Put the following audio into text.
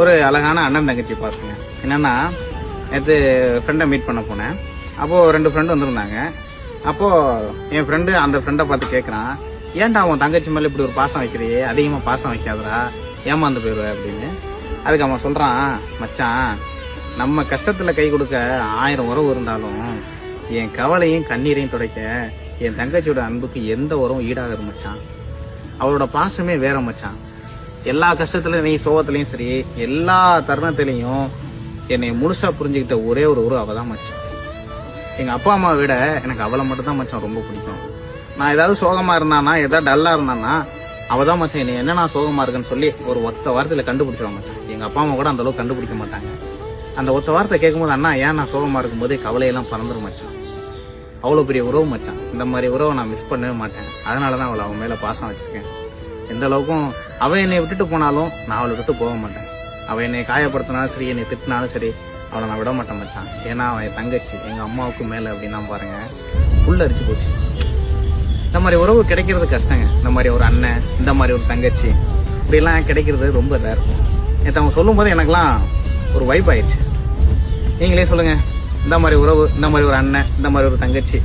ஒரு அழகான அண்ணன் தங்கச்சி பாருங்க. என்னன்னா நேற்று ஃப்ரெண்டை மீட் பண்ண போனேன். அப்போ 2 ஃப்ரெண்டு வந்திருந்தாங்க. அப்போ என் ஃப்ரெண்டு அந்த ஃப்ரெண்டை பார்த்து கேட்கறான், ஏன்டா அவன் தங்கச்சி மேல இப்படி ஒரு பாசம் வைக்கிறியே, அதிகமா பாசம் வைக்காதடா, ஏமாந்து போயிடுவ அப்படின்னு. அதுக்கு அவன் சொல்றான், மச்சான் நம்ம கஷ்டத்துல கை கொடுக்க 1000 உறவு இருந்தாலும் என் கவலையும் கண்ணீரையும் துடைக்க என் தங்கச்சியோட அன்புக்கு எந்த உறவும் ஈடாகுது மச்சான். அவளோட பாசமே வேற மச்சான். எல்லா கஷ்டத்துலயும் நீ சோகத்திலயும் சரி, எல்லா தருணத்திலையும் என்னை முழுசா புரிஞ்சுக்கிட்ட ஒரே ஒரு உறவு அவதான் மச்சான். எங்க அப்பா அம்மாவை விட எனக்கு அவளை மட்டும் தான் மச்சான் ரொம்ப பிடிக்கும். நான் ஏதாவது சோகமா இருந்தானா, ஏதாவது டல்லா இருந்தானா, அவதான் மச்சான் என்னை என்ன நான் சோகமா இருக்குன்னு சொல்லி ஒரு ஒத்த வார்த்தையில கண்டுபிடிச்சிருவான் மச்சான். எங்க அப்பா அம்மா கூட அந்த அளவுக்கு கண்டுபிடிக்க மாட்டாங்க. அந்த ஒத்த வார்த்தை கேட்கும்போது, அண்ணா ஏன் நான் சோகமா இருக்கும் போதே கவலையெல்லாம் பறந்துரும் மச்சான். அவ்வளவு பெரிய உறவு மச்சான். இந்த மாதிரி உறவை நான் மிஸ் பண்ணவே மாட்டேன். அதனாலதான் அவளை அவன் மேல பாசம் வச்சிருக்கேன். எந்த அளவுக்கும் அவ என்னை விட்டுட்டு போனாலும் நான் அவளை விட்டு போக மாட்டேன். அவ என்னை காயப்படுத்தினாலும் சரி, என்னை திட்டினாலும் சரி, அவளை நான் விட மாட்டேன் மச்சான். ஏன்னா அவன் என் தங்கச்சி, எங்க அம்மாவுக்கு மேல அப்படின்னா பாருங்க புல் அரிச்சு போச்சு. இந்த மாதிரி உறவு கிடைக்கிறது கஷ்டங்க. இந்த மாதிரி ஒரு அண்ணன், இந்த மாதிரி ஒரு தங்கச்சி, இப்படி எல்லாம் கிடைக்கிறது ரொம்ப ரேர். நேற்று அவங்க சொல்லும் போது எனக்கெல்லாம் ஒரு வைப் ஆயிடுச்சு. நீங்களே சொல்லுங்க, இந்த மாதிரி உறவு, இந்த மாதிரி ஒரு அண்ணன், இந்த மாதிரி ஒரு தங்கச்சி